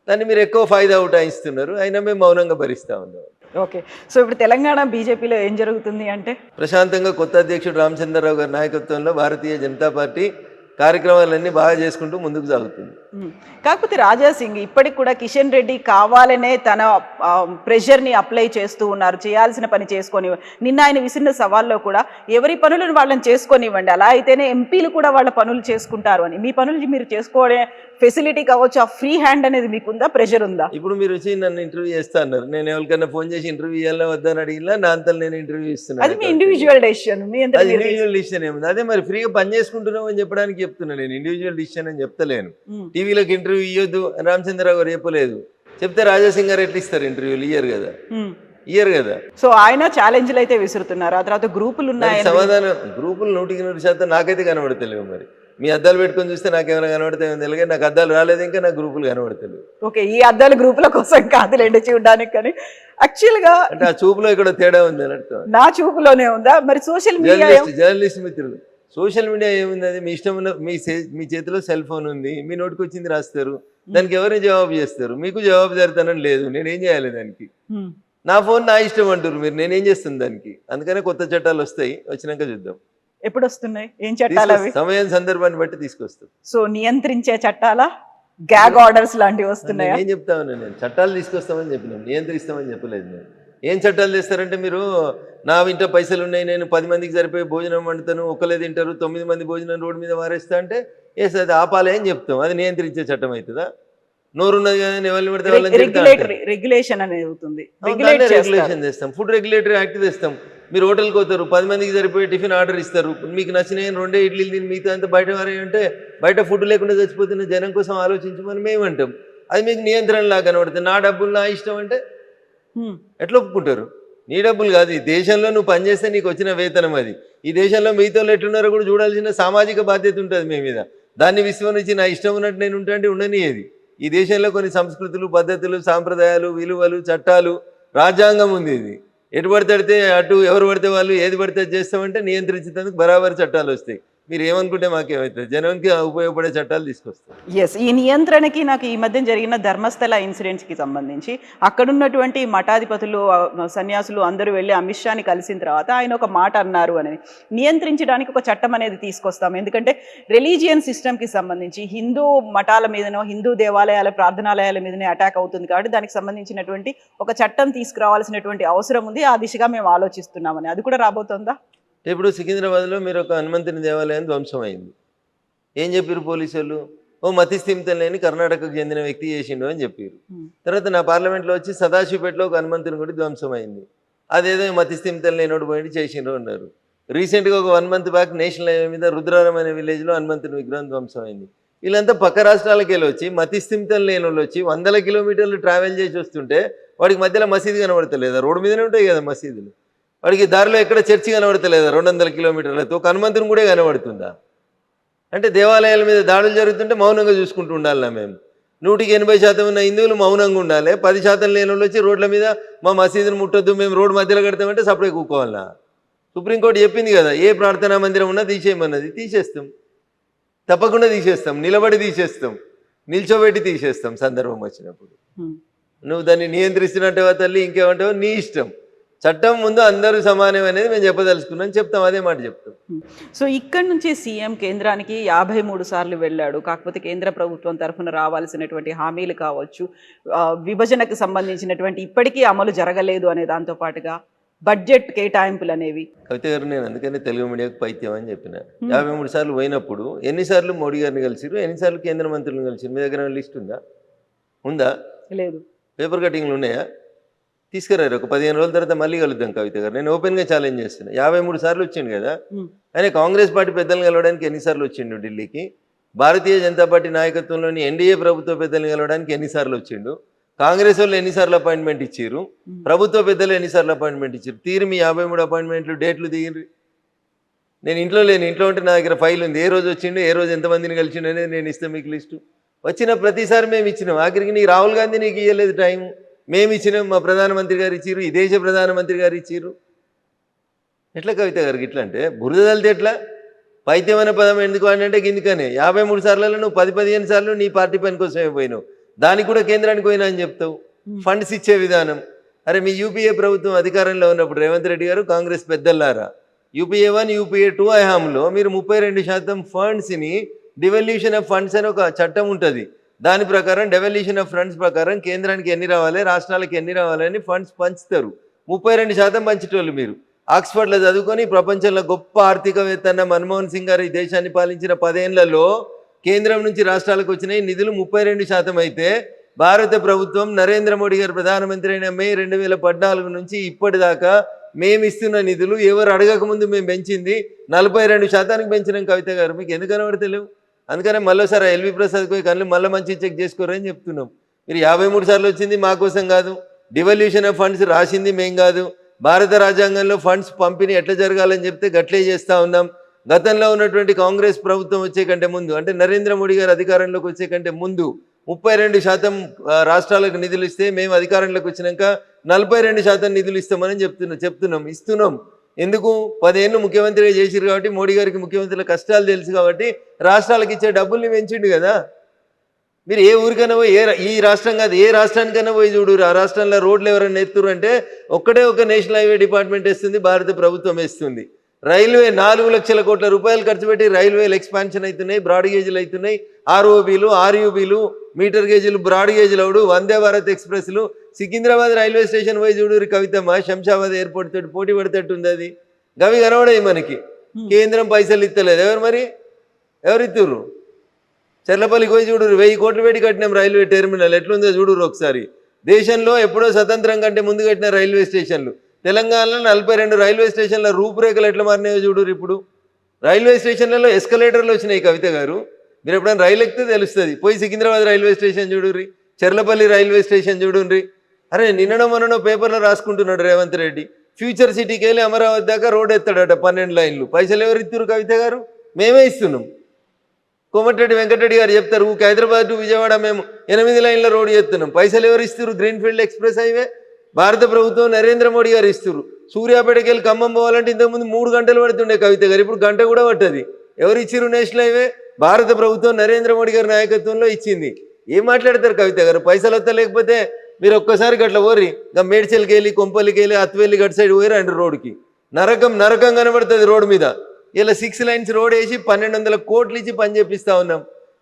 దాన్ని మీరు ఎక్కువ ఫాయిదా ఉటాయిస్తున్నారు, అయినా మేము మౌనంగా భరిస్తా ఉన్నాం. ఓకే. సో ఇప్పుడు తెలంగాణ బీజేపీలో ఏం జరుగుతుంది అంటే? ప్రశాంతంగా కొత్త అధ్యక్షుడు రామచంద్రరావు గారి నాయకత్వంలో భారతీయ జనతా పార్టీ కార్యక్రమాలన్నీ బాగా చేసుకుంటూ ముందుకు సాగుతుంది. కాకపోతే రాజా సింగ్ ఇప్పటికి కూడా కిషన్ రెడ్డి కావాలనే తన ప్రెషర్ని అప్లై చేస్తూ ఉన్నారు, చేయాల్సిన పని చేసుకొని. నిన్న ఆయన విసిరిన సవాల్లో కూడా ఎవరి పనులను వాళ్ళని చేసుకొనివ్వండి, అలా అయితేనే ఎంపీలు కూడా వాళ్ళ పనులు చేసుకుంటారు అని. మీ పనులు మీరు చేసుకోవడే ఫెసిలిటీ కావచ్చు, ఆ ఫ్రీ హ్యాండ్ అనేది మీకుందా, ప్రెషర్ ఉందా? ఇప్పుడు మీరు వచ్చి నన్ను ఇంటర్వ్యూ చేస్తా అన్నారు, నేను ఎవరికైనా ఫోన్ చేసి ఇంటర్వ్యూ ఇవ్వాలా వద్దని అడిగినా నా అంతా నేను ఇంటర్వ్యూ ఇస్తున్నాను. అది మీ ఇండివిజువల్ డెసిషన్. ఇండివిజువల్ డిసిషన్ ఏముంది? అదే మరి ఫ్రీగా పని చేసుకుంటున్నాం అని చెప్పడానికి చెప్తున్నా, నేను ఇండివిజువల్ డిసిషన్ అని చెప్తలేను. టీవీలోకి ఇంటర్వ్యూ ఇవ్వద్దు రామచంద్రరావు గారు చెప్పలేదు, చెప్తే రాజాసింగ్ గారు ఎట్లా ఇస్తారు ఇంటర్వ్యూలు? ఇయ్యరు కదా. సో ఆయన ఛాలెంజ్లు అయితే విసురుతున్నారు. ఆ తర్వాత గ్రూపులు ఉన్నాయి, సమాధానం గ్రూపులు 100% నాకైతే కనబడతలేవు. మరి మీ అద్దాలు పెట్టుకొని చూస్తే నాకేమైనా కనబడతాయో తెలియదు, నాకు అద్దాలు రాలేదు, ఇంకా నాకు గ్రూపులు కనబడతలేవు. ఓకే, ఈ అద్దాలు గ్రూపుల కోసం కాదులేండి చూడడానికి, కానీ యాక్చువల్గా అంటే ఆ చూపులో ఇక్కడ తేడా ఉంది అని అర్థం. నా చూపులోనే ఉందా? మరి సోషల్ మీడియా, జర్నలిస్ట్ మిత్రులు, సోషల్ మీడియా ఏముంది? అది మీ ఇష్టం ఉన్న మీ చేతిలో సెల్ ఫోన్ ఉంది, మీ నోటికి వచ్చింది రాస్తారు, దానికి ఎవరిని జవాబు చేస్తారు? మీకు జవాబు జరుగుతానని లేదు, నేనేం చేయాలి దానికి? నా ఫోన్ నా ఇష్టం అంటారు మీరు, నేనేం చేస్తాను దానికి? అందుకనే కొత్త చట్టాలు వస్తాయి, వచ్చినాక చూద్దాం. ఎప్పుడు వస్తున్నాయి? ఏం చట్టాలు అవి? సమయం సందర్భాన్ని బట్టి తీసుకొస్తాం. సో నియంత్రించే చట్టాలా, గ్యాగ్ ఆర్డర్స్ లాంటివి వస్తున్నాయా? ఏం చెప్తా ఉన్నా నేను, చట్టాలు తీసుకొస్తామని చెప్పినాం, నియంత్రిస్తామని చెప్పలేదు. నేను ఏం చట్టాలు తెస్తారంటే, మీరు నా ఇంట్లో పైసలు ఉన్నాయి, నేను 10 మందికి సరిపోయి భోజనం వండుతాను, ఒకళ్ళే తింటారు, 9 మంది భోజనం రోడ్డు మీద వారేస్తా అంటే ఏస్ అది ఆపాలే అని చెప్తాం. అది నియంత్రించే చట్టం అవుతుందా? నోరున్నది కదా, ఎవరిని పడితే వాళ్ళని రెగ్యులేషన్ అనేది అవుతుంది, రెగ్యులేషన్ తెస్తాం. ఫుడ్ రెగ్యులేటరీ యాక్ట్ తెస్తాం. మీరు హోటల్కి పోతారు, 10 మందికి సరిపోయి టిఫిన్ ఆర్డర్ ఇస్తారు, మీకు నచ్చిన 2 ఇడ్లీలు తిని మిగతా అంతా బయట వారేంటే బయట ఫుడ్ లేకుండా చచ్చిపోతున్న జనం కోసం ఆలోచించమని మేమంటాం. అది మీకు నియంత్రణ లాగా కనబడుతుంది. నా డబ్బులు నా ఇష్టం అంటే ఎట్లా ఒప్పుకుంటారు? నీ డబ్బులు కాదు, ఈ దేశంలో నువ్వు పనిచేస్తే నీకు వచ్చిన వేతనం అది. ఈ దేశంలో మిగతా ఎట్లున్నారో కూడా చూడాల్సిన సామాజిక బాధ్యత ఉంటుంది మీ మీద. దాన్ని విస్మరించి నా ఇష్టం ఉన్నట్టు నేను ఉంటా అంటే ఉండనియేది. ఈ దేశంలో కొన్ని సంస్కృతులు, పద్ధతులు, సాంప్రదాయాలు, విలువలు, చట్టాలు, రాజ్యాంగం ఉంది. ఇది ఎటు పడితే అటు ఎవరు పడితే వాళ్ళు ఏది పడితే చేస్తామంటే నియంత్రించేందుకు బరాబరి చట్టాలు వస్తాయి. మీరు ఏమనుకుంటే మాకేమవుతుంది? జనానికి ఉపయోగపడే చట్టాలు తీసుకొస్తాం. ఎస్, ఈ నియంత్రణకి నాకు ఈ మధ్య జరిగిన ధర్మస్థల ఇన్సిడెంట్స్కి సంబంధించి అక్కడున్నటువంటి మఠాధిపతులు, సన్యాసులు అందరూ వెళ్ళి అమిత్ షాని కలిసిన తర్వాత ఆయన ఒక మాట అన్నారు అని, నియంత్రించడానికి ఒక చట్టం అనేది తీసుకొస్తాం. ఎందుకంటే రిలీజియన్ సిస్టమ్కి సంబంధించి హిందూ మఠాల మీదనో, హిందూ దేవాలయాల ప్రార్థనాలయాల మీదనే అటాక్ అవుతుంది కాబట్టి దానికి సంబంధించినటువంటి ఒక చట్టం తీసుకురావాల్సినటువంటి అవసరం ఉంది. ఆ దిశగా మేము ఆలోచిస్తున్నామని. అది కూడా రాబోతుందా? ఇప్పుడు సికింద్రాబాద్లో మీరు ఒక హనుమంతుని దేవాలయం ధ్వంసం అయింది. ఏం చెప్పారు పోలీసు వాళ్ళు? ఓ మతిస్థిమితం లేని కర్ణాటకకు చెందిన వ్యక్తి చేసిండు అని చెప్పారు. తర్వాత నా పార్లమెంట్లో వచ్చి సదాశివపేటలో ఒక హనుమంతుని గుడి ధ్వంసం అయింది. అదేదో మతిస్థిమితం లేనోడు పోయింది చేసిండ్రు అన్నారు. రీసెంట్గా ఒక 1 మంత్ బ్యాక్ నేషనల్ హైవే మీద రుద్రారం అనే విలేజ్లో హనుమంతుని విగ్రహం ధ్వంసం అయింది. వీళ్ళంతా పక్క రాష్ట్రాలకు వెళ్ళి వచ్చి మతిస్థిమితం లేని వాళ్ళు వచ్చి 100 కిలోమీటర్లు ట్రావెల్ చేసి వస్తుంటే వాడికి మధ్యలో మసీదు కనబడతలేదా? రోడ్డు మీదనే ఉంటాయి కదా మసీదులు. వాడికి దారిలో ఎక్కడ చర్చి కనబడతలేదా? 200 కిలోమీటర్లతో ఒక హనుమంతుని కూడా కనబడుతుందా? అంటే దేవాలయాల మీద దాడులు జరుగుతుంటే మౌనంగా చూసుకుంటూ ఉండాలి. మేము 100% ఉన్న హిందువులు మౌనంగా ఉండాలి. 10% లేని వాళ్ళు వచ్చి రోడ్ల మీద మా మసీదుని ముట్టొద్దు, మేము రోడ్డు మధ్యలో కడతామంటే సపరేట్ కూకోవాలన్నా? సుప్రీంకోర్టు చెప్పింది కదా, ఏ ప్రార్థనా మందిరం ఉన్నా తీసేయమన్నది. తీసేస్తాం, తప్పకుండా తీసేస్తాం, నిలబడి తీసేస్తాం, నిల్చోబెట్టి తీసేస్తాం సందర్భం వచ్చినప్పుడు. నువ్వు దాన్ని నియంత్రిస్తున్నట్టుగా తల్లి ఇంకేమంటావు నీ ఇష్టం. చట్టం ముందు అందరూ సమానం అనేది మేము చెప్పదలుచుకున్నాం, చెప్తాం, అదే మాట చెప్తాం. సో ఇక్కడ నుంచి సీఎం కేంద్రానికి 53 సార్లు వెళ్ళాడు. కాకపోతే కేంద్ర ప్రభుత్వం తరఫున రావాల్సినటువంటి హామీలు కావచ్చు, విభజనకు సంబంధించినటువంటి ఇప్పటికీ అమలు జరగలేదు అనే దాంతో పాటుగా బడ్జెట్ కేటాయింపులు అనేవి. కవిత గారు, నేను అందుకని తెలుగు మీడియాకు పైత్యం అని చెప్పిన. 53 సార్లు పోయినప్పుడు ఎన్నిసార్లు మోడీ గారిని కలిసిరు, ఎన్నిసార్లు కేంద్ర మంత్రులను కలిసిరు? మీ దగ్గర లిస్ట్ ఉందా? లేదు. పేపర్ కటింగ్లు ఉన్నాయా? తీసుకురారు. ఒక 15 రోజుల తర్వాత మళ్ళీ కలుద్దాం కవిత గారు. నేను ఓపెన్గా ఛాలెంజ్ చేస్తున్నా. 53 సార్లు వచ్చిండు కదా ఆయన. కాంగ్రెస్ పార్టీ పెద్దలను కలవడానికి ఎన్నిసార్లు వచ్చిండు ఢిల్లీకి? భారతీయ జనతా పార్టీ నాయకత్వంలోని ఎన్డీఏ ప్రభుత్వ పెద్దలను కలవడానికి ఎన్నిసార్లు వచ్చిండు? కాంగ్రెస్ వాళ్ళు ఎన్నిసార్లు అపాయింట్మెంట్ ఇచ్చారు? ప్రభుత్వ పెద్దలు ఎన్నిసార్లు అపాయింట్మెంట్ ఇచ్చారు? తీరు మీ 53 అపాయింట్మెంట్లు డేట్లు దిగిరు. నేను ఇంట్లో లేని, ఇంట్లో ఉంటే నా దగ్గర ఫైల్ ఉంది. ఏ రోజు వచ్చిండు, ఏ రోజు ఎంతమందిని కలిసిండు అనేది నేను ఇస్తాను మీకు లిస్టు. వచ్చిన ప్రతిసారి మేము ఇచ్చినాం. ఆఖరికి నీకు రాహుల్ గాంధీ నీకు ఇవ్వలేదు టైం, మేము ఇచ్చినాం. మా ప్రధానమంత్రి గారు ఇచ్చిర్రు, ఈ దేశ ప్రధానమంత్రి గారు ఇచ్చిర్రు. ఎట్లా కవిత గారికి ఇట్లా అంటే బురద తలితే ఎట్లా? పైత్యం అనే పదం ఎందుకు అంటే గిందుకనే 53 సార్లలో నువ్వు 10-15 సార్లు నీ పార్టీ పని కోసమే పోయినావు. దానికి కూడా కేంద్రానికి పోయినా అని చెప్తావు. ఫండ్స్ ఇచ్చే విధానం, అరే మీ యూపీఏ ప్రభుత్వం అధికారంలో ఉన్నప్పుడు రేవంత్ రెడ్డి గారు కాంగ్రెస్ పెద్దలారా యూపీఏ 1 యూపీఏ 2 హయాంలో మీరు 32% ఫండ్స్ని డివల్యూషన్ ఆఫ్ ఫండ్స్ అని ఒక చట్టం ఉంటుంది. దాని ప్రకారం డెవల్యూషన్ ఆఫ్ ఫండ్స్ ప్రకారం కేంద్రానికి ఎన్ని రావాలి, రాష్ట్రాలకు ఎన్ని రావాలని ఫండ్స్ పంచుతారు. 32% పంచేటోళ్ళు మీరు. ఆక్స్ఫర్డ్లో చదువుకొని ప్రపంచంలో గొప్ప ఆర్థికవేత్త అన్న మన్మోహన్ సింగ్ గారు ఈ దేశాన్ని పాలించిన 10 ఏళ్లలో కేంద్రం నుంచి రాష్ట్రాలకు వచ్చిన నిధులు 32% అయితే భారత ప్రభుత్వం నరేంద్ర మోడీ గారు ప్రధానమంత్రి అయిన మే 2014 నుంచి ఇప్పటిదాకా మేము ఇస్తున్న నిధులు ఎవరు అడగకముందు మేము పెంచింది 42% పెంచినాం. కవిత గారు మీకు ఎందుకు కనబడతలేవు? అందుకనే మళ్ళీసారి ఎల్వి ప్రసాద్ పోయి కళ్ళు మళ్ళీ మంచి చెక్ చేసుకోరని చెప్తున్నాం. మీరు 53 సార్లు వచ్చింది మా కోసం కాదు, డివల్యూషన్ ఆఫ్ ఫండ్స్ రాసింది మేం కాదు, భారత రాజ్యాంగంలో ఫండ్స్ పంపిణీ ఎట్లా జరగాలని చెప్తే గట్లే చేస్తూ ఉన్నాం. గతంలో ఉన్నటువంటి కాంగ్రెస్ ప్రభుత్వం వచ్చే కంటే ముందు, అంటే నరేంద్ర మోడీ గారు అధికారంలోకి వచ్చే కంటే ముందు 32% రాష్ట్రాలకు నిధులు ఇస్తే మేము అధికారంలోకి వచ్చినాక 42% నిధులు ఇస్తామని చెప్తున్నాం ఇస్తున్నాం. ఎందుకు? 10 ఏళ్ళు ముఖ్యమంత్రిగా చేసిరు కాబట్టి, మోడీ గారికి ముఖ్యమంత్రుల కష్టాలు తెలుసు కాబట్టి రాష్ట్రాలకు ఇచ్చే డబ్బుల్ని పెంచిండు కదా. మీరు ఏ ఊరికైనా పోయి ఈ రాష్ట్రం కాదు ఏ రాష్ట్రానికైనా పోయి చూడు, ఆ రాష్ట్రంలో రోడ్లు ఎవరైనా ఎత్తురు అంటే ఒక్కటే ఒక నేషనల్ హైవే డిపార్ట్మెంట్ వేస్తుంది, భారత ప్రభుత్వం వేస్తుంది. రైల్వే 4 లక్షల కోట్ల రూపాయలు ఖర్చు పెట్టి రైల్వేలు ఎక్స్పాన్షన్ అవుతున్నాయి, బ్రాడ్ గేజ్లు అవుతున్నాయి, ఆర్ఓబీలు ఆర్యూబీలు metre గేజీలు broad గేజ్లు అవుడు, Vande Bharat ఎక్స్ప్రెస్లు. Secunderabad railway station పోయి చూడు కవితమ్మ, శంషాబాద్ ఎయిర్పోర్ట్ తోటి పోటీ పడేటట్టు ఉంది. అది గవి కనబడాయి మనకి. కేంద్రం పైసలు ఇస్తలేదు. ఎవరు మరి ఎవరు ఇస్తుర్రు? చెర్లపల్లికి పోయి చూడు, 1000 కోట్లు పెట్టి కట్టినాం రైల్వే టెర్మినల్, ఎట్లుందో చూడురు ఒకసారి. దేశంలో ఎప్పుడో స్వతంత్రం కంటే ముందు కట్టిన రైల్వే స్టేషన్లు. తెలంగాణలో 42 రైల్వే స్టేషన్ల రూపురేఖలు ఎట్లా మారినాయో చూడురు. ఇప్పుడు రైల్వే స్టేషన్లలో ఎస్కలేటర్లు వచ్చినాయి. కవిత గారు మీరు ఎప్పుడైనా రైలు ఎక్కితే తెలుస్తుంది. పోయి సికింద్రాబాద్ రైల్వే స్టేషన్ చూడుర్రి, చెర్లపల్లి రైల్వే స్టేషన్ చూడుర్రి. అరే నిన్ననో మొన్ననో పేపర్లో రాసుకుంటున్నాడు రేవంత్ రెడ్డి, ఫ్యూచర్ సిటీకి వెళ్ళి అమరావతి దాకా రోడ్ ఎత్తాడట 12 లైన్లు. పైసలు ఎవరు ఇస్తున్నారు కవిత గారు? మేమే ఇస్తున్నాం. కోమటిరెడ్డి వెంకటరెడ్డి గారు చెప్తారు, హైదరాబాద్ టు విజయవాడ మేము 8 లైన్ల రోడ్ చేస్తున్నాం. పైసలు ఎవరు ఇస్తారు? గ్రీన్ఫీల్డ్ ఎక్స్ప్రెస్ హైవే భారత ప్రభుత్వం నరేంద్ర మోడీ గారు ఇస్తారు. సూర్యాపేటకి వెళ్ళి ఖమ్మం పోవాలంటే ఇంతకుముందు 3 గంటలు పడుతుండే కవిత గారు, ఇప్పుడు గంట కూడా పట్టది. ఎవరు ఇచ్చిరు నేషనల్ హైవే? భారత ప్రభుత్వం నరేంద్ర మోడీ గారి నాయకత్వంలో ఇచ్చింది. ఏం మాట్లాడతారు కవిత గారు? పైసలు వస్తా లేకపోతే మీరు ఒక్కసారి గట్ల పోరి, ఇంకా మేడ్చల్కి వెళ్ళి కొంపల్లికి వెళ్ళి అత్వెల్లి గట్ సైడ్ పోయి రండి. రోడ్డుకి నరకం నరకం కనబడుతుంది రోడ్డు మీద. ఇలా 6 లైన్స్ రోడ్ వేసి 1200 కోట్లు ఇచ్చి పని చేపిస్తా ఉన్నాం.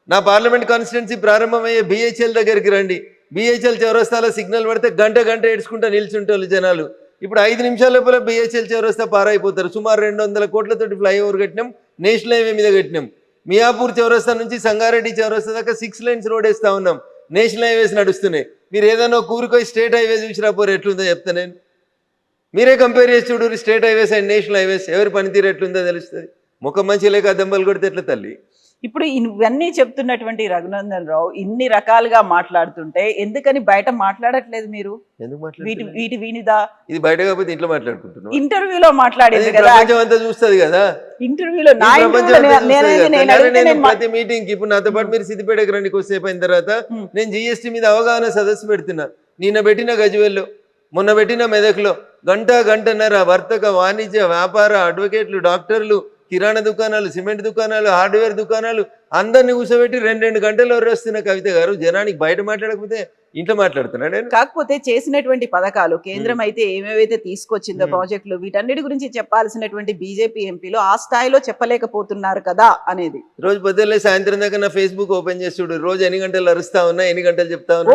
నా పార్లమెంట్ కాన్స్టిట్యున్సీ ప్రారంభమయ్యే బిహెచ్ఎల్ దగ్గరికి రండి. బిహెచ్ఎల్ చౌరస్తాలో సిగ్నల్ పడితే గంట ఏడ్చుకుంటా నిల్చుంటారు జనాలు. ఇప్పుడు 5 నిమిషాల లోపల బిహెచ్ఎల్ చౌరస్తా పారైపోతారు. సుమారు 200 కోట్లతోటి ఫ్లైఓవర్ కట్టినాం, నేషనల్ హైవే మీద కట్టినాం. మియాపూర్ చౌరస్తా నుంచి సంగారెడ్డి చౌరస్తా దాకా 6 లైన్స్ రోడ్ వేస్తా ఉన్నాం. నేషనల్ హైవేస్ నడుస్తున్నాయి. మీరు ఏదైనా కూరుకోయి స్టేట్ హైవే చూసి రాపోరు ఎట్లుందో చెప్తా నేను. మీరే కంపేర్ చేసి చూడు state highways and national highways, ఎవరి పనితీరు ఎట్లుందో తెలుస్తుంది. ముఖం మంచి లేక దెబ్బలు కొడితే ఎట్లా తల్లి? ఇప్పుడు ఇవన్నీ చెప్తున్నటువంటి రఘునందన్ రావు ఇన్ని రకాలుగా మాట్లాడుతుంటే ఎందుకని బయట మాట్లాడట్లేదు మీరు? ఎందుకు వీటి వినిదా? ఇది బయట కాకపోతే ఇంట్లో మాట్లాడుకుంటున్నాం. ఇంటర్వ్యూలో మాట్లాడేది కదా, ప్రపంచం అంతా చూస్తుంది కదా. ఇంటర్వ్యూలో ప్రతి మీటింగ్ కి ఇప్పుడు నాతో పాటు మీరు సిద్దిపేటకి రండి, కొద్దిసేపు అయిన తర్వాత నేను జిఎస్టీ మీద అవగాహన సదస్సు పెడుతున్నా. నిన్న పెట్టిన గజ్వేల్లో, మొన్న పెట్టిన మెదక్లో గంటన్నర వర్తక వాణిజ్య వ్యాపార అడ్వకేట్లు, డాక్టర్లు, కిరాణా దుకాణాలు, సిమెంట్ దుకాణాలు, హార్డ్వేర్ దుకాణాలు అందరినీ కూర్చోబెట్టి 2 గంటలు వస్తున్న కవిత గారు జనానికి బయట మాట్లాడకపోతే ఇంట్లో మాట్లాడుతున్నాడు. కాకపోతే చేసినటువంటి పథకాలు కేంద్రం అయితే ఏమేవైతే తీసుకొచ్చిందో ప్రాజెక్టులు, వీటన్నిటి గురించి చెప్పాల్సినటువంటి బీజేపీ ఎంపీలు ఆ స్థాయిలో చెప్పలేకపోతున్నారు కదా అనేది. రోజు పొద్దున్నే సాయంత్రం దాకా నా ఫేస్బుక్ ఓపెన్ చేసి చూడు, రోజు ఎన్ని గంటలు అరుస్తా ఉన్నా, ఎన్ని గంటలు చెప్తా ఉన్నా.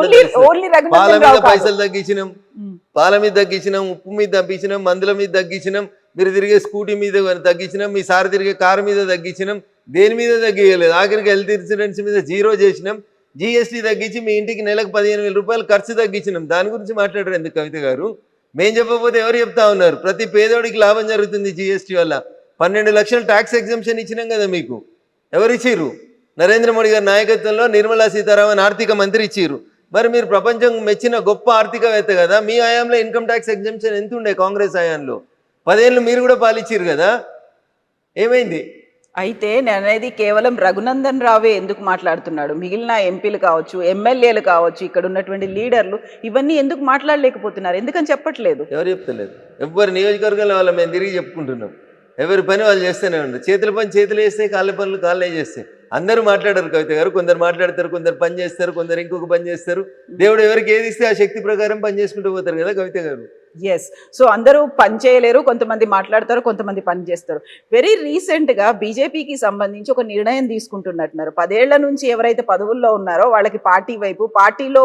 పాల మీద పైసలు తగ్గించినాం, పాల మీద తగ్గించినాం, ఉప్పు మీద తగ్గించినాం, మందుల మీద తగ్గించినాం, మీరు తిరిగే స్కూటీ మీద తగ్గించినాం, మీ సార్ తిరిగే కారు మీద తగ్గించినాం, దేని మీద తగ్గియలేదు. ఆఖరికి హెల్త్ ఇన్సూరెన్స్ మీద 0 చేసినాం, జిఎస్టీ తగ్గించి మీ ఇంటికి నెలకు 15,000 రూపాయలు ఖర్చు తగ్గించినాం. దాని గురించి మాట్లాడరు ఎందుకు కవిత గారు? మేము చెప్పకపోతే ఎవరు చెప్తా ఉన్నారు? ప్రతి పేదోడికి లాభం జరుగుతుంది జిఎస్టీ వల్ల. 12 లక్షలు ట్యాక్స్ ఎగ్జంప్షన్ ఇచ్చినాం కదా మీకు. ఎవరు ఇచ్చిర్రు? నరేంద్ర మోడీ గారి నాయకత్వంలో నిర్మలా సీతారామన్ ఆర్థిక మంత్రి ఇచ్చిర్రు. మరి మీరు ప్రపంచం మెచ్చిన గొప్ప ఆర్థికవేత్త కదా, మీ హయాంలో ఇన్కమ్ ట్యాక్స్ ఎగ్జంప్షన్ ఎంత ఉండే? కాంగ్రెస్ హయాంలో 10 ఏళ్ళు మీరు కూడా పాలిచ్చిర్రు కదా, ఏమైంది? అయితే నేను అనేది కేవలం రఘునందన్ రావే ఎందుకు మాట్లాడుతున్నాడు, మిగిలిన ఎంపీలు కావచ్చు, ఎమ్మెల్యేలు కావచ్చు, ఇక్కడ ఉన్నటువంటి లీడర్లు ఇవన్నీ ఎందుకు మాట్లాడలేకపోతున్నారు? ఎందుకని చెప్పట్లేదు? ఎవరు చెప్తలేదు? ఎవరి నియోజకవర్గాల వాళ్ళ మేము తిరిగి చెప్పుకుంటున్నాం. ఎవరి పని వాళ్ళు చేస్తూనే ఉన్నారు. చేతుల పని చేతులు చేస్తే, కాళ్ళ పనులు కాళ్ళే చేస్తాయి. అందరూ మాట్లాడారు కవిత గారు. కొందరు మాట్లాడతారు, కొందరు పని చేస్తారు, కొందరు ఇంకొక పని చేస్తారు. దేవుడు ఎవరికి ఏది ఇస్తే ఆ శక్తి ప్రకారం పని చేసుకుంటూ పోతారు కదా కవిత గారు. ఎస్. సో అందరూ పని చేయలేరు, కొంతమంది మాట్లాడతారు, కొంతమంది పని చేస్తారు. వెరీ రీసెంట్గా బీజేపీకి సంబంధించి ఒక నిర్ణయం తీసుకుంటున్నట్టున్నారు. 10 ఏళ్ల నుంచి ఎవరైతే పదవుల్లో ఉన్నారో వాళ్ళకి పార్టీ వైపు, పార్టీలో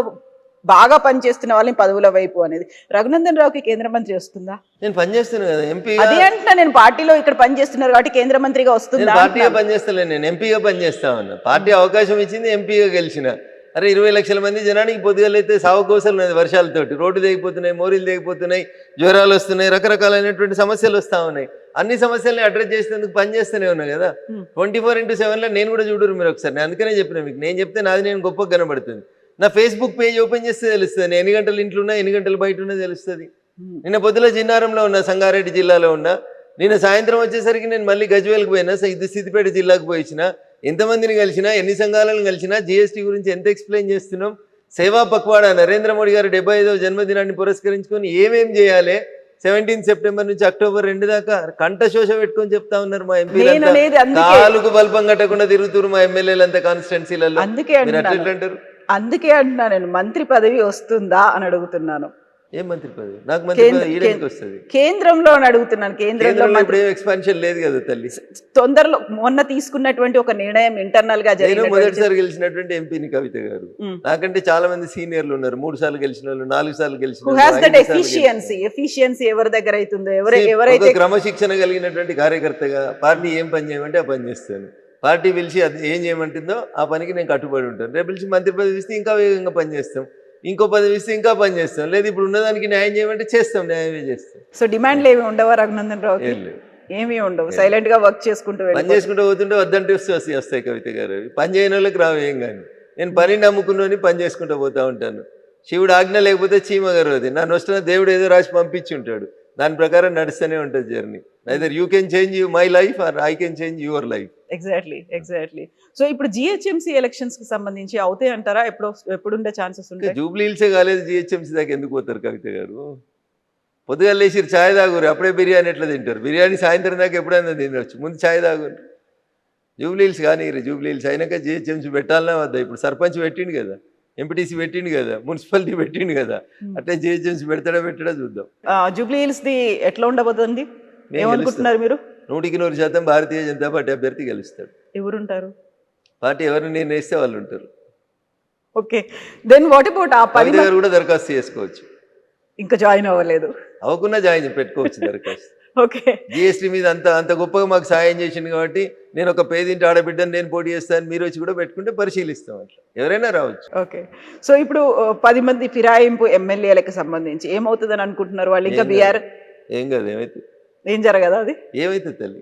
బాగా పనిచేస్తున్న వాళ్ళని పదవుల వైపు అనేది. రఘునందన్ రావుకి కేంద్ర మంత్రి వస్తుందా? నేను పని చేస్తున్నాను కదా ఎంపీ. అదే అంటున్నా నేను, పార్టీలో ఇక్కడ పని చేస్తున్నారు కాబట్టి కేంద్ర మంత్రిగా వస్తుందా? పార్టీగా పనిచేస్తలేను, నేను ఎంపీగా పనిచేస్తా ఉన్నా. పార్టీ అవకాశం ఇచ్చింది, ఎంపీగా గెలిచిన. అరే 20 లక్షల మంది జనానికి పొద్దుగలైతే సాగుకోసలు ఉన్నది, వర్షాలతోటి రోడ్డు తెగిపోతున్నాయి, మోరీలు తెగిపోతున్నాయి, జ్వరాలు వస్తున్నాయి, రకరకాలైనటువంటి సమస్యలు వస్తూ ఉన్నాయి. అన్ని సమస్యల్ని అడ్రస్ చేసేందుకు పని చేస్తూనే ఉన్నా కదా. 24/7లో నేను కూడా చూడరు మీరు ఒకసారి. నేను అందుకనే చెప్పిన మీకు, నేను చెప్తే నాది నేను గొప్పగా కనబడుతుంది. నా ఫేస్బుక్ పేజ్ ఓపెన్ చేస్తే తెలుస్తుంది నేను ఎన్ని గంటలు ఇంట్లో ఉన్నా, ఎన్ని గంటలు బయట ఉన్నా తెలుస్తుంది. నిన్న పొద్దుల జిన్నారంలో ఉన్నా, సంగారెడ్డి జిల్లాలో ఉన్నా. నిన్న సాయంత్రం వచ్చేసరికి నేను మళ్ళీ గజ్వేల్కి పోయినా, సిద్దిపేట జిల్లాకు పోయినా. ఎంతమందిని కలిసినా, ఎన్ని సంఘాలను కలిసినా, జిఎస్టీ గురించి ఎంత ఎక్స్ప్లెయిన్ చేస్తున్నాం. సేవా పక్వాడా నరేంద్ర మోడీ గారు 75వ జన్మదినాన్ని పురస్కరించుకొని ఏమేం చేయాలి, 17 సెప్టెంబర్ నుంచి అక్టోబర్ 2 దాకా కంఠశోష పెట్టుకొని చెప్తా ఉన్నారు మా ఎంపీలు. కాలుకు బల్పం కట్టకుండా తిరుగుతున్నారు మా ఎమ్మెల్యేలంతా కాన్స్టిట్యున్సీలలో. అందుకే అంటున్నా నేను, మంత్రి పదవి వస్తుందా అని అడుగుతున్నాను. ఏం మంత్రి పదవి? నాకు మంత్రి పదవి వస్తుంది కేంద్రంలో అని అడుగుతున్నాను. కేంద్రంలో ఇప్పుడు ఎక్స్పాన్షన్ లేదు కదా తల్లి. తొందరలో మొన్న తీసుకున్నటువంటి ఒక నిర్ణయం ఇంటర్నల్ గా జరిగింది. నేను మొదటిసారి గెలిచినటువంటి ఎంపీని కవిత గారు. నాకంటే చాలా మంది సీనియర్లు ఉన్నారు, 3 సార్లు గెలిచిన వాళ్ళు, 4 సార్లు గెలిచిన ఎఫిషియన్సీ ఎవరి దగ్గర అవుతుందో, ఎవరైతే క్రమశిక్షణ కలిగినటువంటి కార్యకర్తగా పార్టీ ఏం పని చేయమంటే ఆ పని చేస్తాను. పార్టీ పిలిచి అది ఏం చేయమంటుందో ఆ పనికి నేను కట్టుబడి ఉంటాను. రేపు పిలిచి మంత్రి పదవి ఇస్తే ఇంకా వేగంగా పనిచేస్తాం, ఇంకో పదవి ఇస్తే ఇంకా పని చేస్తాం. లేదు ఇప్పుడు ఉన్నదానికి న్యాయం చేయమంటే చేస్తాం, న్యాయమే చేస్తాం. సో డిమాండ్లు ఏమి ఉండవా రఘునందన్ రావు? ఏమీ ఉండవు, సైలెంట్ గా వర్క్ చేసుకుంటూ పని చేసుకుంటూ పోతుంటే వద్దంటే వస్తాయి కవిత గారు. పని చేయని వాళ్ళకి రావు ఏం కానీ. నేను పని నమ్ముకుని పని చేసుకుంటూ పోతూ ఉంటాను. శివుడు ఆజ్ఞ లేకపోతే చీమ గారు అది నన్ను వస్తున్న దేవుడు ఏదో రాసి పంపించి ఉంటాడు, దాని ప్రకారం నడుస్తూనే ఉంటుంది journey. Either you can change my life or I can change your life. Exactly. So ఇప్పుడు జిహెచ్ఎంసీ ఎలక్షన్స్ కి సంబంధించి అవుతాయి అంటారా? ఎప్పుడుండే ఛాన్సెస్ ఉంటాయి? జూబ్లీ హిల్సే కాలేదు, జిహెచ్ఎంసీ దాకా ఎందుకు పోతారు కవిత గారు? పొద్దుగా లేచిరు ఛాయ్ తాగురు, అప్పుడే బిర్యానీ ఎట్లా తింటారు? బిర్యానీ సాయంత్రం దాకా ఎప్పుడైనా తినవచ్చు, ముందు ఛాయ్ తాగురు. జూబ్లీ హిల్స్ కానీ జూబ్లీ హిల్స్ అయినాక జిహెచ్ఎంసీ పెట్టాలన్నా వద్దా? ఇప్పుడు సర్పంచ్ పెట్టిండు కదా, ఎంపీటీసీ పెట్టిండు కదా, మున్సిపాలిటీ పెట్టిండు కదా, అట్లా జిహెచ్ఎంసీ పెడతాడా చూద్దాం. జూబ్లీ హిల్స్ ది ఎట్లా ఉండబోతుంది ఏమనుకుంటున్నారు మీరు? 100% భారతీయ జనతా పార్టీ అభ్యర్థి గెలుస్తాడు. ఎవరుంటారు? పార్టీ ఎవరిని నిర్ణయిస్తే వాళ్ళు ఉంటారు. ఓకే, దెన్ వాట్ అబౌట్ ఆ 10 గారు కూడా దరఖాస్తు చేసుకోవచ్చు. ఇంకా జాయిన్ అవ్వలేదు, అవ్వకుండా జాయిన్ పెట్టుకోవచ్చు దరఖాస్తు. ఓకే, జిఎస్టీ మీద అంత గొప్పగా మాకు సాయం చేసింది కాబట్టి నేను ఒక పేదింటి ఆడబిడ్డను నేను పోటీ చేస్తాను, మీరు వచ్చి కూడా పెట్టుకుంటే పరిశీలిస్తాం, అట్లా ఎవరైనా రావచ్చు. ఓకే, సో ఇప్పుడు 10 మంది ఫిరాయింపు ఎమ్మెల్యేలకు సంబంధించి ఏమవుతుందని అనుకుంటున్నారు వాళ్ళు? ఇంకా బీఆర్ ఏం కాదు, ఏమైతే ఏం జరగదా? అది ఏమైతే తల్లి,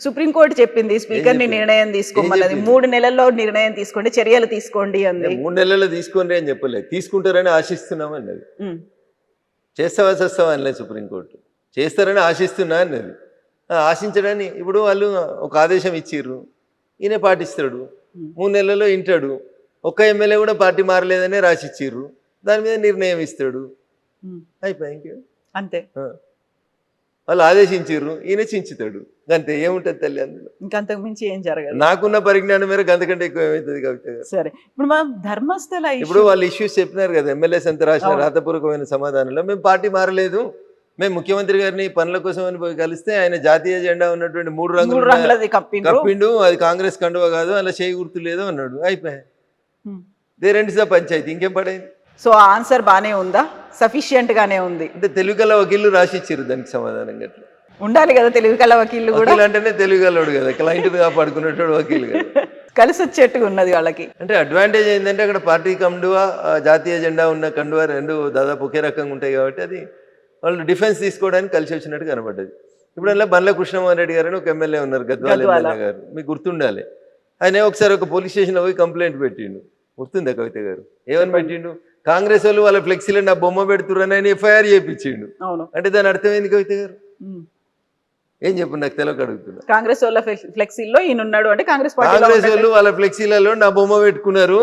సుప్రీంకోర్టు చెప్పింది స్పీకర్ ని నిర్ణయం తీసుకోమన్నది. 3 నెలల్లో నిర్ణయం తీసుకోండి, చర్యలు తీసుకోండి అంది. 3 నెలల్లో తీసుకోండి అని చెప్పలేదు, తీసుకుంటారని ఆశిస్తున్నాం అన్నది. చేస్తావా చేస్తావా అనలేదు సుప్రీంకోర్టు, చేస్తారని ఆశిస్తున్నా అన్నది. ఆశించడాన్ని ఇప్పుడు వాళ్ళు ఒక ఆదేశం ఇచ్చిర్రు, ఈయన పాటిస్తాడు, 3 నెలల్లో వింటాడు. ఒక్క ఎమ్మెల్యే కూడా పార్టీ మారలేదనే రాసిచ్చిర్రు, దాని మీద నిర్ణయం ఇస్తాడు, అయిపోయి అంతే. వాళ్ళు ఆదేశించారు, ఈయన చించుతాడు, అంతే. ఏముంటుంది తల్లి అందులో? ఇంకంతకు మించి ఏం జరగదు. నాకున్న పరిజ్ఞానం మేరకు అంతకంటే ఎక్కువ ఏమవుతుంది కవిత గారు? సరే, ఇప్పుడు మనం ధర్మస్థల ఇప్పుడు వాళ్ళు ఇష్యూస్ చెప్పినారు కదా, ఎమ్మెల్యేస్ అంతా రాసిన రాతపూర్వకమైన సమాధానంలో మేము పార్టీ మారలేదు, మేము ముఖ్యమంత్రి గారిని పనుల కోసం అని పోయి కలిస్తే ఆయన జాతీయ జెండా ఉన్నటువంటి 3 రంగులు కప్పిండు, అది కాంగ్రెస్ కండువ కాదు, అలా చేయి గుర్తు లేదు అన్నాడు, అయిపోయాయి. దే రెండుసా పంచాయతీ, ఇంకేం పడైంది? సో ఆన్సర్ బానే ఉందా? సఫిషియంట్ గానే ఉంది అంటే తెలుగు గల వకీళ్ళు రాసిచ్చారు దానికి సమాధానం. గట్లా ఉండాలి కదా తెలుగు గల వకీళ్ళు కూడా. అంటేనే తెలుగు గలవాడు కదా, క్లయింట్ కాపాడుకునేటోడు వకీలు కదా, కలిసి వచ్చేట్టుగా ఉన్నది వాళ్ళకి. అంటే అడ్వాంటేజ్ ఏంటంటే అక్కడ పార్టీ కండువా, జాతీయ జెండా ఉన్న కండువా రెండు దాదాపు ఒకే రకంగా ఉంటాయి కాబట్టి అది వాళ్ళు డిఫెన్స్ తీసుకోవడానికి కలిసి వచ్చినట్టు కనబడ్డది. ఇప్పుడు అలా బండ్ల కృష్ణమోహన్ రెడ్డి గారు అని ఒక ఎమ్మెల్యే ఉన్నారు, గద్వాల ఎమ్మెల్యే గారు, మీకు గుర్తుండాలి. ఆయన ఒకసారి ఒక పోలీస్ స్టేషన్లో పోయి కంప్లైంట్ పెట్టిండు, గుర్తుందా కవిత గారు? ఏమని పెట్టిండు? కాంగ్రెస్ వాళ్ళు వాళ్ళ ఫ్లెక్సీలో నా బొమ్మ పెడుతుర్రని ఆయన ఎఫ్ఐఆర్ చేయించిండు. అంటే దాని అర్థం ఏంది కవిత గారు? ఏం చెప్పు, నాకు తెలియక అడుగుతున్నా. కాంగ్రెస్ వాళ్ళ ఫ్లెక్సీలో ఈయన ఉన్నాడు అంటే కాంగ్రెస్ వాళ్ళు వాళ్ళ ఫ్లెక్సీలలో నా బొమ్మ పెట్టుకున్నారు,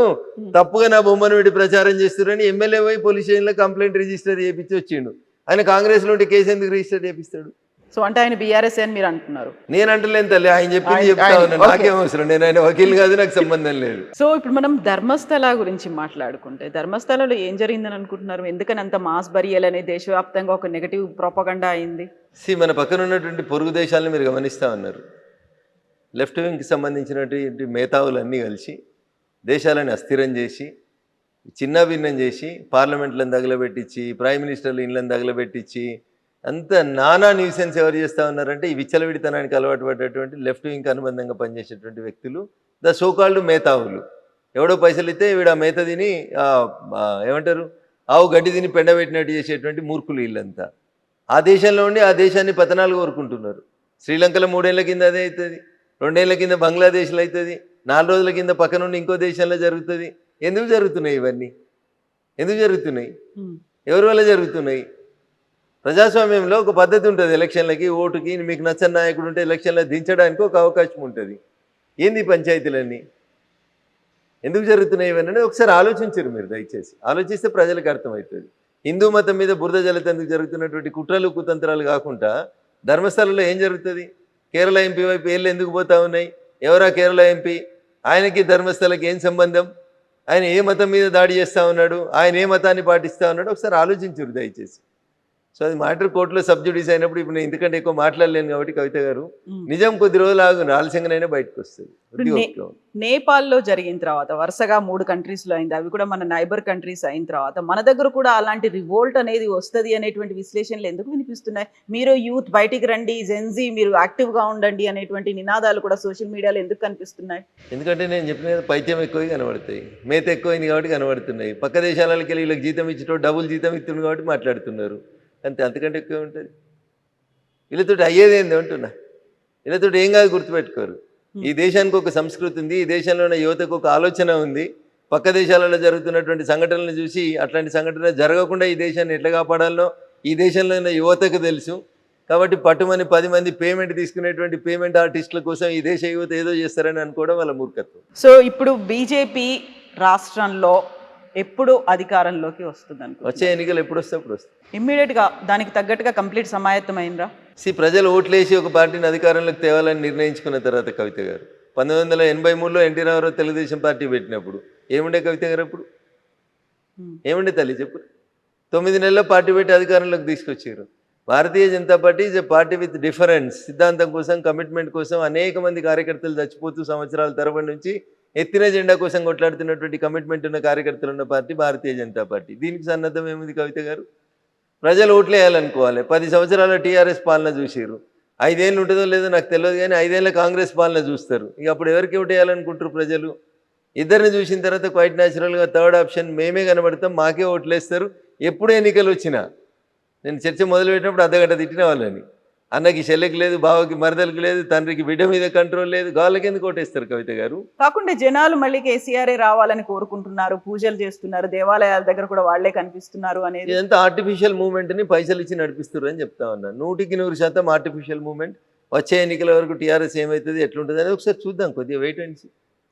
తప్పుగా నా బొమ్మను పెట్టి ప్రచారం చేస్తున్నారని ఎమ్మెల్యే పోయి పోలీస్ స్టేషన్లో కంప్లైంట్ రిజిస్టర్ చేయించి వచ్చిండు. ఆయన కాంగ్రెస్ లో ఉంటే కేసు ఎందుకు రిజిస్టర్ చేపిస్తాడు? సో అంటే ఆయన బీఆర్ఎస్ అని మీరు అంటున్నారు. నేను అంటలేను తల్లి, ఆయన చెప్పింది చెప్తా ఉన్నా, నాకేం అవసరం, నేను ఆయన వకీల్ కాదు, నాకు సంబంధం లేదు. సో ఇప్పుడు మనం ధర్మస్థల గురించి మాట్లాడుకుంటే ధర్మస్థలలో ఏం జరిగిందని అనుకుంటున్నారు? ఎందుకని అంత మాస్ బరియల్ అనే దేశవ్యాప్తంగా ఒక నెగటివ్ ప్రోపగండా అయింది? మన పక్కన ఉన్నటువంటి పొరుగు దేశాలను మీరు గమనిస్తూ ఉన్నారు. లెఫ్ట్ వింగ్కి సంబంధించినటువంటి మేధావులన్నీ కలిసి దేశాలను అస్థిరం చేసి, చిన్న భిన్నం చేసి, పార్లమెంట్లను తగలబెట్టించి, ప్రైమ్ మినిస్టర్లు ఇళ్ళని తగలబెట్టించి, అంత నానా న్యూసెన్స్ ఎవరు చేస్తూ ఉన్నారంటే ఈ విచ్చలవిడితనానికి అలవాటు పడ్డటువంటి లెఫ్ట్ వింగ్కి అనుబంధంగా పనిచేసేటువంటి వ్యక్తులు, ద సోకాల్డ్ మేధావులు. ఎవడో పైసలు ఇస్తే వీడు ఆ మేత తిని ఏమంటారు, ఆవు గడ్డి తిని పెండబెట్టినట్టు చేసేటువంటి మూర్ఖులు వీళ్ళంతా. ఆ దేశంలో ఉండి ఆ దేశాన్ని పతనాలు కోరుకుంటున్నారు. శ్రీలంకలో 3 ఏళ్ల కింద అదే అవుతుంది, 2 ఏళ్ల కింద బంగ్లాదేశ్లో అవుతుంది, 4 రోజుల కింద పక్క నుండి ఇంకో దేశంలో జరుగుతుంది. ఎందుకు జరుగుతున్నాయి ఇవన్నీ? ఎందుకు జరుగుతున్నాయి? ఎవరి వల్ల జరుగుతున్నాయి? ప్రజాస్వామ్యంలో ఒక పద్ధతి ఉంటుంది. ఎలక్షన్లకి, ఓటుకి, మీకు నచ్చని నాయకుడు ఉంటే ఎలక్షన్లో దించడానికి ఒక అవకాశం ఉంటుంది. ఏంది పంచాయతీలన్నీ? ఎందుకు జరుగుతున్నాయి ఇవన్నీ ఒకసారి ఆలోచించరు మీరు. దయచేసి ఆలోచిస్తే ప్రజలకు అర్థమవుతుంది. హిందూ మతం మీద బురద జల్లతందుకు జరుగుతున్నటువంటి కుట్రలు కుతంత్రాలు కాకుండా ధర్మస్థలంలో ఏం జరుగుతుంది? కేరళ ఎంపీ వైపు ఏళ్ళు ఎందుకు పోతా ఉన్నాయి? ఎవరా కేరళ ఎంపీ? ఆయనకి ధర్మస్థలకి ఏం సంబంధం? ఆయన ఏ మతం మీద దాడి చేస్తూ ఉన్నాడు? ఆయన ఏ మతాన్ని పాటిస్తూ ఉన్నాడు? ఒకసారి ఆలోచించరు దయచేసి. సో అది మ్యాటర్ కోర్టులో సబ్జుడిస్ అయినప్పుడు ఇప్పుడు నేను ఎందుకంటే ఎక్కువ మాట్లాడలేను కాబట్టి కవిత గారు, నిజం కొద్ది రోజులు ఆగు, ఆలస్యంగానైనా బయటకు వస్తుంది. నేపాల్లో జరిగిన తర్వాత వరుసగా 3 కంట్రీస్లో అయింది, అవి కూడా మన నైబర్ కంట్రీస్ అయిన తర్వాత మన దగ్గర కూడా అలాంటి రివోల్ట్ అనేది వస్తుంది అనేటువంటి విశ్లేషణలు ఎందుకు వినిపిస్తున్నాయి? మీరు యూత్ బయటికి రండి, జెన్జీ మీరు యాక్టివ్గా ఉండండి అనేటువంటి నినాదాలు కూడా సోషల్ మీడియాలో ఎందుకు కనిపిస్తున్నాయి? ఎందుకంటే నేను చెప్పిన పైత్యం ఎక్కువ కనబడతాయి, మేత ఎక్కువైంది కాబట్టి కనబడుతున్నాయి. పక్క దేశాలకి వెళ్ళి వీళ్ళకి జీతం ఇచ్చేటో డబుల్ జీతం ఇస్తుంది కాబట్టి మాట్లాడుతున్నారు అంతే, అంతకంటే ఎక్కువ ఉంటుంది. వీళ్ళతో అయ్యేది ఏంది అంటున్నా, వీళ్ళతో ఏం కాదు గుర్తుపెట్టుకోరు. ఈ దేశానికి ఒక సంస్కృతి ఉంది, ఈ దేశంలో ఉన్న యువతకు ఒక ఆలోచన ఉంది. పక్క దేశాలలో జరుగుతున్నటువంటి సంఘటనలను చూసి అట్లాంటి సంఘటన జరగకుండా ఈ దేశాన్ని ఎట్లా కాపాడాలో ఈ దేశంలో ఉన్న యువతకు తెలుసు. కాబట్టి పట్టుమని 10 మంది పేమెంట్ తీసుకునేటువంటి పేమెంట్ ఆర్టిస్టుల కోసం ఈ దేశ యువత ఏదో చేస్తారని అనుకోవడం వాళ్ళ మూర్ఖత్వం. సో ఇప్పుడు బీజేపీ రాష్ట్రంలో ఎప్పుడు అధికారంలోకి వస్తుంది అనుకో? వచ్చే ఎన్నికలు ఎప్పుడు వస్తే అప్పుడు వస్తాయి. ఇమ్మీడియట్గా దానికి తగ్గట్టుగా కంప్లీట్ సమాయత్తమైందా? ప్రజలు ఓట్లేసి ఒక పార్టీని అధికారంలోకి తేవాలని నిర్ణయించుకున్న తర్వాత కవిత గారు 1983లో ఎన్టీ రామారావు తెలుగుదేశం పార్టీ పెట్టినప్పుడు ఏముండే కవిత గారు? అప్పుడు ఏముండే తల్లి చెప్పు? 9 నెలల్లో పార్టీ పెట్టి అధికారంలోకి తీసుకొచ్చారు. Bharatiya Janata party is a party with difference. సిద్ధాంతం కోసం, కమిట్మెంట్ కోసం అనేక మంది కార్యకర్తలు చచ్చిపోతూ సంవత్సరాల తరబడి నుంచి ఎత్తిన జెండా కోసం కొట్లాడుతున్నటువంటి కమిట్మెంట్ ఉన్న కార్యకర్తలు ఉన్న పార్టీ భారతీయ జనతా పార్టీ. దీనికి సన్నద్ధం ఏముంది కవిత గారు? ప్రజలు ఓట్లు వేయాలనుకోవాలి. 10 సంవత్సరాల టీఆర్ఎస్ పాలన చూసారు, 5 ఏళ్ళు ఉంటుందో లేదో నాకు తెలియదు కానీ 5 ఏళ్ళ కాంగ్రెస్ పాలన చూస్తారు. ఇక అప్పుడు ఎవరికి ఓటు వేయాలనుకుంటారు ప్రజలు? ఇద్దరిని చూసిన తర్వాత క్వైట్ న్యాచురల్గా థర్డ్ ఆప్షన్ మేమే కనబడతాం, మాకే ఓట్లేస్తారు. ఎప్పుడు ఎన్నికలు వచ్చినా నేను చర్చ మొదలుపెట్టినప్పుడు అర్ధగంట తిట్టిన వాళ్ళని, అన్నకి చెల్లెకి లేదు, బావకి మరదలకి లేదు, తండ్రికి బిడ్డ మీద కంట్రోల్ లేదు, గాళ్ళకి ఎందుకు ఓటేస్తారు కవిత గారు? కాకుండా జనాలు మళ్ళీ కేసీఆర్ రావాలని కోరుకుంటున్నారు, పూజలు చేస్తున్నారు, దేవాలయాల దగ్గర కూడా వాళ్లే కనిపిస్తున్నారు అనేది ఇదంతా ఆర్టిఫిషియల్ మూవ్మెంట్ని పైసలు ఇచ్చి నడిపిస్తారు అని చెప్తా ఉన్నాను. 100% ఆర్టిఫిషియల్ మూవ్మెంట్. వచ్చే ఎన్నికల వరకు టీఆర్ఎస్ ఏమవుతుంది, ఎట్లుంటుంది అనేది ఒకసారి చూద్దాం, కొద్దిగా వెయిట్ అండ్ సీ.